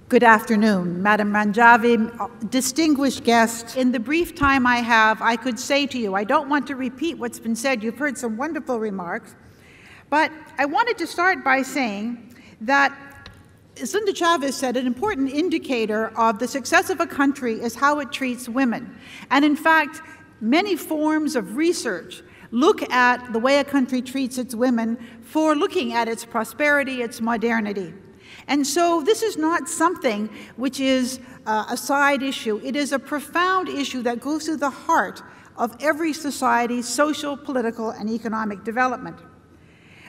Good afternoon, Madam Ranjavi, distinguished guests. In the brief time I have, I could say to you, I don't want to repeat what's been said. You've heard some wonderful remarks. But I wanted to start by saying that, as Linda Chavez said, an important indicator of the success of a country is how it treats women. And in fact, many forms of research look at the way a country treats its women for looking at its prosperity, its modernity. And so this is not something which is a side issue. It is a profound issue that goes to the heart of every society's social, political, and economic development.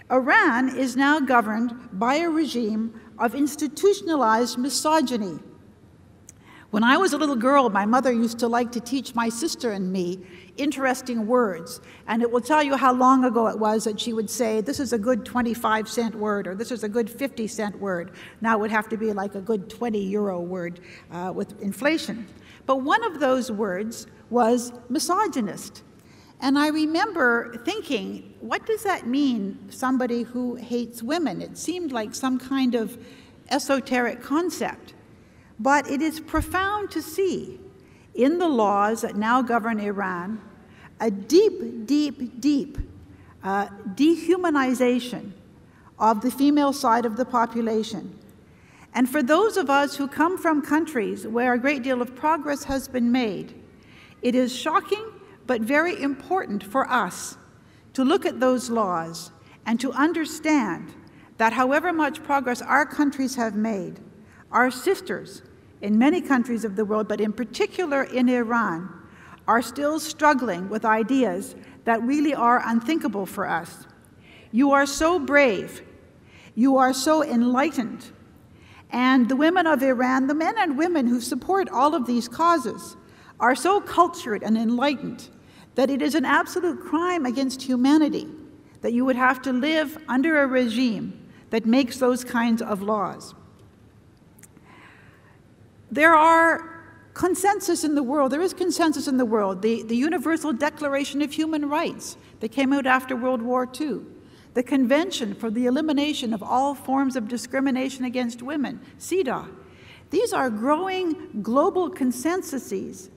Iran is now governed by a regime of institutionalized misogyny. When I was a little girl, my mother used to like to teach my sister and me interesting words, and it will tell you how long ago it was that she would say, this is a good 25-cent word, or this is a good 50-cent word. Now it would have to be like a good 20-euro word with inflation. But one of those words was misogynist. And I remember thinking, what does that mean, somebody who hates women? It seemed like some kind of esoteric concept. But it is profound to see in the laws that now govern Iran a deep, deep, deep dehumanization of the female side of the population. And for those of us who come from countries where a great deal of progress has been made, it is shocking but very important for us to look at those laws and to understand that however much progress our countries have made, our sisters in many countries of the world, but in particular in Iran, are still struggling with ideas that really are unthinkable for us. You are so brave, you are so enlightened, and the women of Iran, the men and women who support all of these causes, are so cultured and enlightened that it is an absolute crime against humanity that you would have to live under a regime that makes those kinds of laws. There are consensus in the world. There is consensus in the world. The Universal Declaration of Human Rights that came out after World War II, the Convention for the Elimination of All Forms of Discrimination Against Women, CEDAW. These are growing global consensuses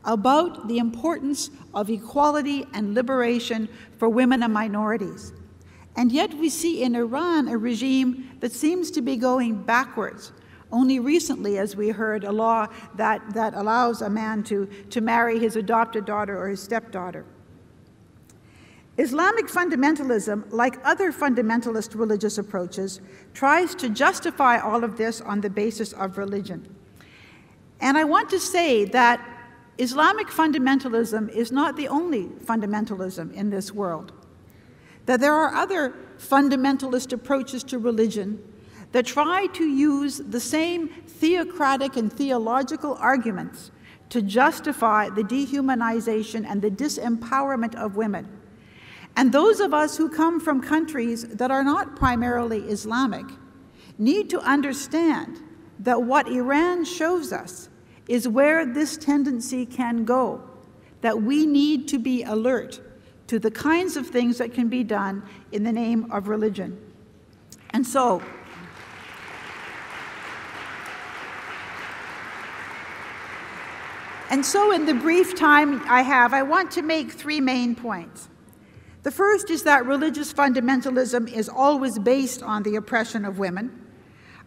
about the importance of equality and liberation for women and minorities. And yet we see in Iran a regime that seems to be going backwards. Only recently, as we heard, a law that allows a man to marry his adopted daughter or his stepdaughter. Islamic fundamentalism, like other fundamentalist religious approaches, tries to justify all of this on the basis of religion. And I want to say that Islamic fundamentalism is not the only fundamentalism in this world, that there are other fundamentalist approaches to religion that try to use the same theocratic and theological arguments to justify the dehumanization and the disempowerment of women. And those of us who come from countries that are not primarily Islamic need to understand that what Iran shows us is where this tendency can go, that we need to be alert to the kinds of things that can be done in the name of religion. And so, in the brief time I have, I want to make three main points. The first is that religious fundamentalism is always based on the oppression of women.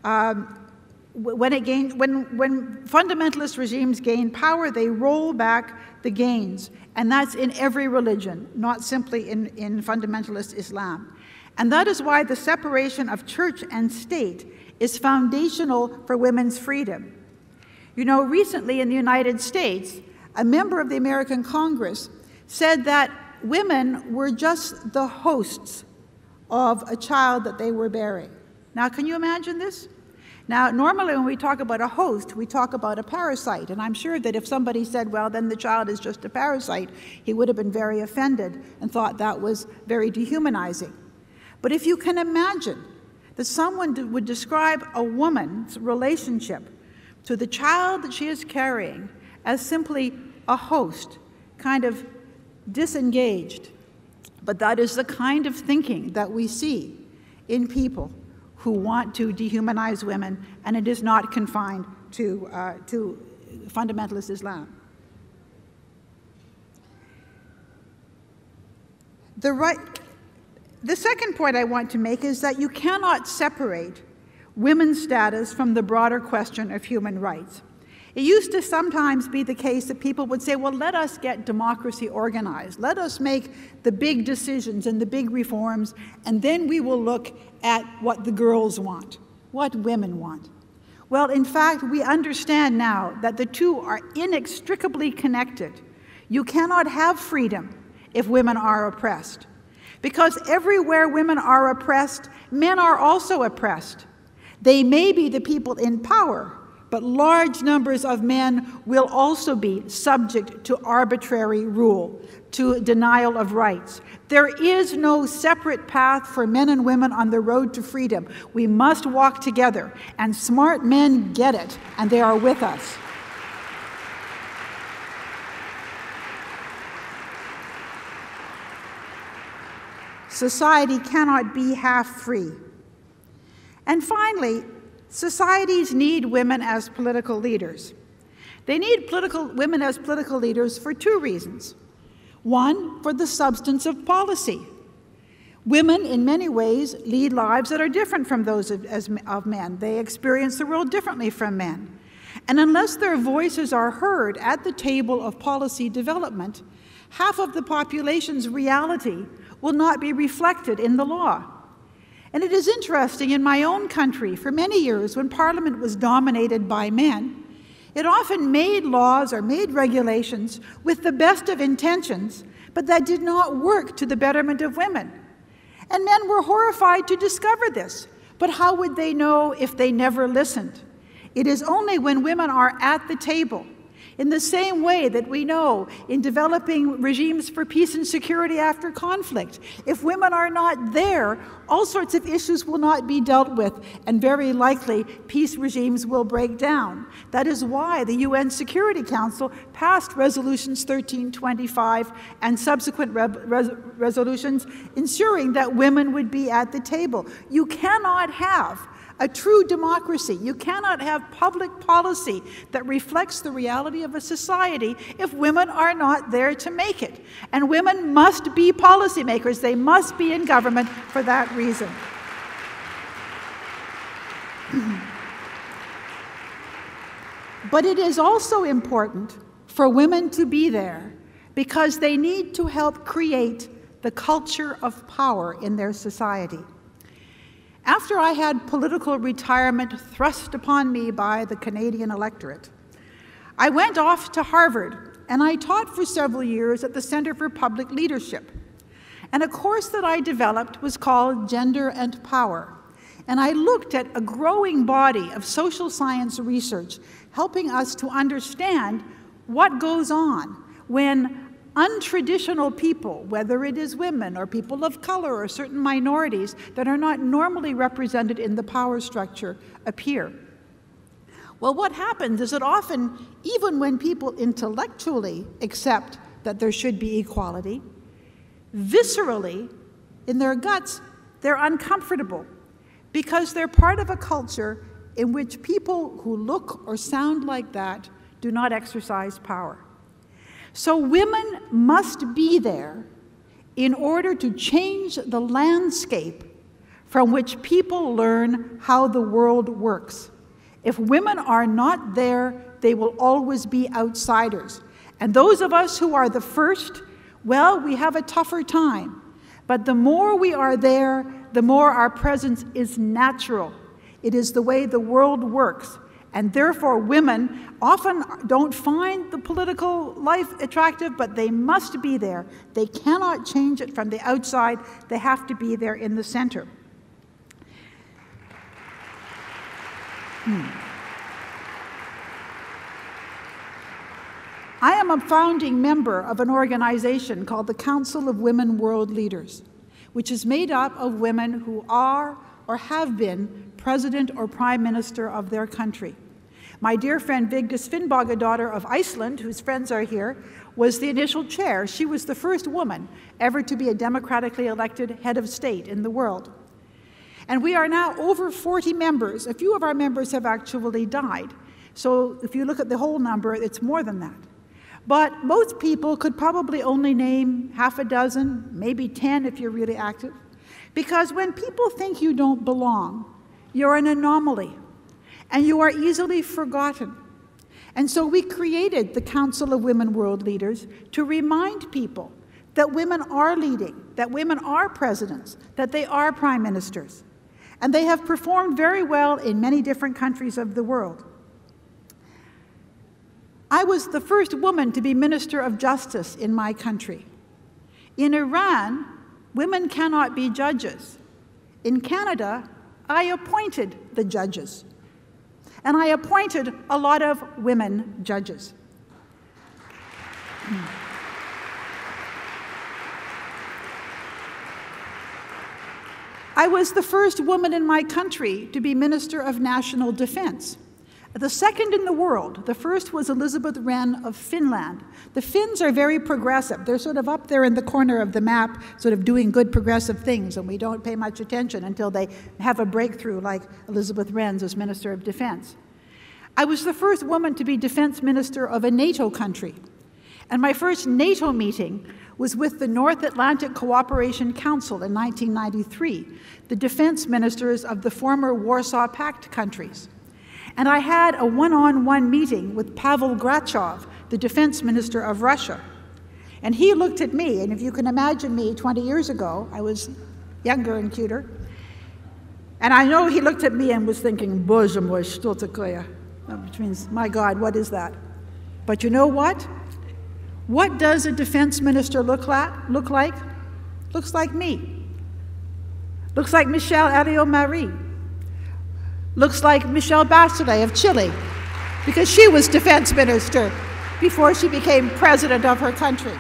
When fundamentalist regimes gain power, they roll back the gains, and that's in every religion, not simply in fundamentalist Islam. And that is why the separation of church and state is foundational for women's freedom. You know, recently in the United States, a member of the American Congress said that women were just the hosts of a child that they were bearing. Now, can you imagine this? Now, normally when we talk about a host, we talk about a parasite, and I'm sure that if somebody said, well, then the child is just a parasite, he would have been very offended and thought that was very dehumanizing. But if you can imagine that someone would describe a woman's relationship to the child that she is carrying as simply a host, kind of disengaged. But that is the kind of thinking that we see in people who want to dehumanize women, and it is not confined to fundamentalist Islam. The second point I want to make is that you cannot separate women's status from the broader question of human rights. It used to sometimes be the case that people would say, well, let us get democracy organized. Let us make the big decisions and the big reforms, and then we will look at what the girls want, what women want. Well, in fact, we understand now that the two are inextricably connected. You cannot have freedom if women are oppressed, because everywhere women are oppressed, men are also oppressed. They may be the people in power, but large numbers of men will also be subject to arbitrary rule, to denial of rights. There is no separate path for men and women on the road to freedom. We must walk together, and smart men get it, and they are with us. Society cannot be half free. And finally, societies need women as political leaders. They need women as political leaders for two reasons. One, for the substance of policy. Women, in many ways, lead lives that are different from those of men. They experience the world differently from men. And unless their voices are heard at the table of policy development, half of the population's reality will not be reflected in the law. And it is interesting, in my own country, for many years, when Parliament was dominated by men, it often made laws or made regulations with the best of intentions, but that did not work to the betterment of women. And men were horrified to discover this, but how would they know if they never listened? It is only when women are at the table, in the same way that we know in developing regimes for peace and security after conflict. If women are not there, all sorts of issues will not be dealt with, and very likely peace regimes will break down. That is why the UN Security Council passed resolutions 1325 and subsequent resolutions ensuring that women would be at the table. You cannot have a true democracy. You cannot have public policy that reflects the reality of a society if women are not there to make it. And women must be policymakers. They must be in government for that reason. But it is also important for women to be there because they need to help create the culture of power in their society. After I had political retirement thrust upon me by the Canadian electorate, I went off to Harvard, and I taught for several years at the Center for Public Leadership. And a course that I developed was called Gender and Power. And I looked at a growing body of social science research, helping us to understand what goes on when untraditional people, whether it is women or people of color or certain minorities that are not normally represented in the power structure, appear. Well, what happens is that often, even when people intellectually accept that there should be equality, viscerally, in their guts, they're uncomfortable because they're part of a culture in which people who look or sound like that do not exercise power. So women must be there in order to change the landscape from which people learn how the world works. If women are not there, they will always be outsiders. And those of us who are the first, well, we have a tougher time. But the more we are there, the more our presence is natural. It is the way the world works. And therefore, women often don't find the political life attractive, but they must be there. They cannot change it from the outside. They have to be there in the center. I am a founding member of an organization called the Council of Women World Leaders, which is made up of women who are or have been president or prime minister of their country. My dear friend Vigdis Finnbogadóttir of Iceland, whose friends are here, was the initial chair. She was the first woman ever to be a democratically elected head of state in the world. And we are now over 40 members. A few of our members have actually died. So if you look at the whole number, it's more than that. But most people could probably only name half a dozen, maybe 10 if you're really active. Because when people think you don't belong, you're an anomaly, and you are easily forgotten. And so we created the Council of Women World Leaders to remind people that women are leading, that women are presidents, that they are prime ministers. And they have performed very well in many different countries of the world. I was the first woman to be Minister of Justice in my country. In Iran, women cannot be judges. In Canada, I appointed the judges. And I appointed a lot of women judges. I was the first woman in my country to be Minister of National Defense. The second in the world. The first was Elizabeth Wren of Finland. The Finns are very progressive. They're sort of up there in the corner of the map, sort of doing good progressive things, and we don't pay much attention until they have a breakthrough like Elizabeth Wren's as Minister of Defense. I was the first woman to be Defense Minister of a NATO country. And my first NATO meeting was with the North Atlantic Cooperation Council in 1993, the defense ministers of the former Warsaw Pact countries. And I had a one-on-one meeting with Pavel Grachov, the defense minister of Russia. And he looked at me, and if you can imagine me 20 years ago, I was younger and cuter. And I know he looked at me and was thinking, Боже мой, что такое? Which means, my God, what is that? But you know what? What does a defense minister look like? Looks like me. Looks like Michelle Alliot-Marie. Looks like Michelle Bachelet of Chile, because she was defense minister before she became president of her country.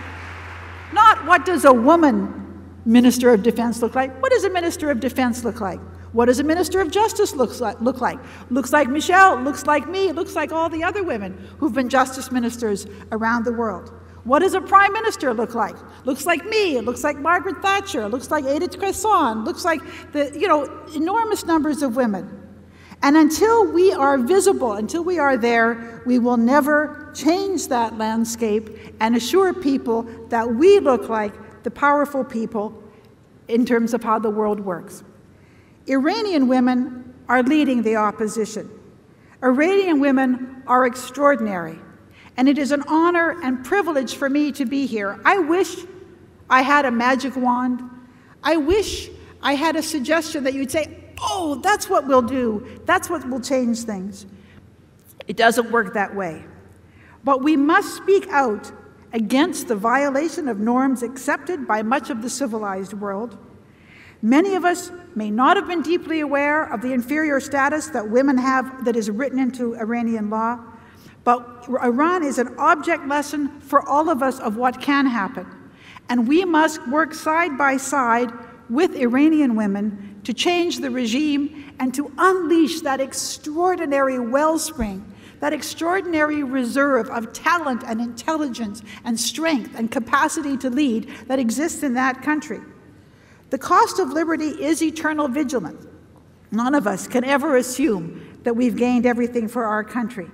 Not what does a woman minister of defense look like? What does a minister of defense look like? What does a minister of justice look like? Looks like Michelle, looks like me, looks like all the other women who've been justice ministers around the world. What does a prime minister look like? Looks like me, it looks like Margaret Thatcher, looks like Edith Cresson, looks like the, enormous numbers of women. And until we are visible, until we are there, we will never change that landscape and assure people that we look like the powerful people in terms of how the world works. Iranian women are leading the opposition. Iranian women are extraordinary. And it is an honor and privilege for me to be here. I wish I had a magic wand. I wish I had a suggestion that you'd say, oh, that's what we'll do. That's what will change things. It doesn't work that way. But we must speak out against the violation of norms accepted by much of the civilized world. Many of us may not have been deeply aware of the inferior status that women have that is written into Iranian law, but Iran is an object lesson for all of us of what can happen. And we must work side by side with Iranian women to change the regime and to unleash that extraordinary wellspring, that extraordinary reserve of talent and intelligence and strength and capacity to lead that exists in that country. The cost of liberty is eternal vigilance. None of us can ever assume that we've gained everything for our country.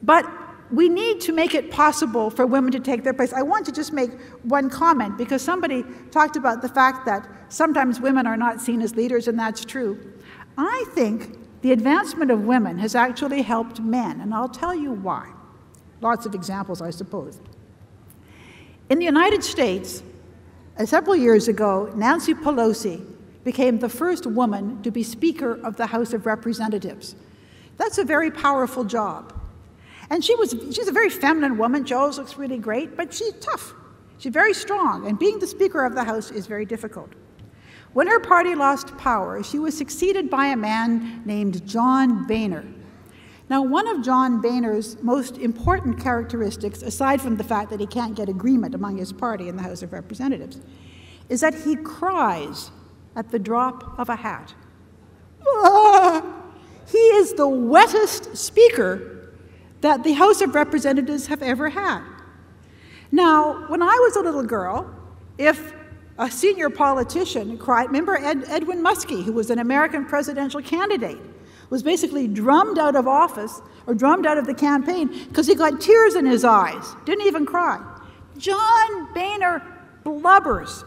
But we need to make it possible for women to take their place. I want to just make one comment, because somebody talked about the fact that sometimes women are not seen as leaders, and that's true. I think the advancement of women has actually helped men, and I'll tell you why. Lots of examples, I suppose. In the United States, several years ago, Nancy Pelosi became the first woman to be Speaker of the House of Representatives. That's a very powerful job. And she's a very feminine woman. Joe's looks really great, but she's tough. She's very strong, and being the Speaker of the House is very difficult. When her party lost power, she was succeeded by a man named John Boehner. Now, one of John Boehner's most important characteristics, aside from the fact that he can't get agreement among his party in the House of Representatives, is that he cries at the drop of a hat. He is the wettest speaker that the House of Representatives have ever had. Now, when I was a little girl, if a senior politician cried. Remember Edwin Muskie, who was an American presidential candidate, was basically drummed out of office or drummed out of the campaign because he got tears in his eyes, didn't even cry. John Boehner blubbers.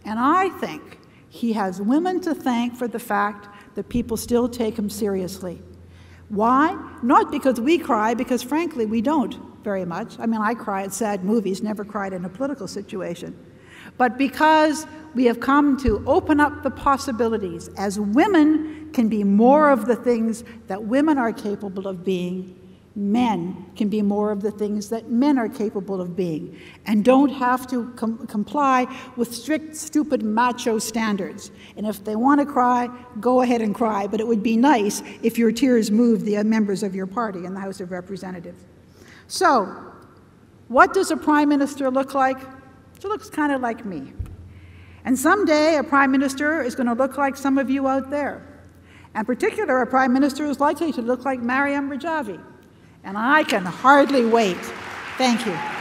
And I think he has women to thank for the fact that people still take him seriously. Why? Not because we cry, because frankly, we don't very much. I mean, I cry at sad movies, never cried in a political situation. But because we have come to open up the possibilities, as women can be more of the things that women are capable of being, men can be more of the things that men are capable of being, and don't have to comply with strict, stupid, macho standards. And if they want to cry, go ahead and cry, but it would be nice if your tears moved the members of your party in the House of Representatives. So, what does a prime minister look like? She looks kind of like me. And someday, a prime minister is going to look like some of you out there. In particular, a prime minister is likely to look like Maryam Rajavi. And I can hardly wait. Thank you.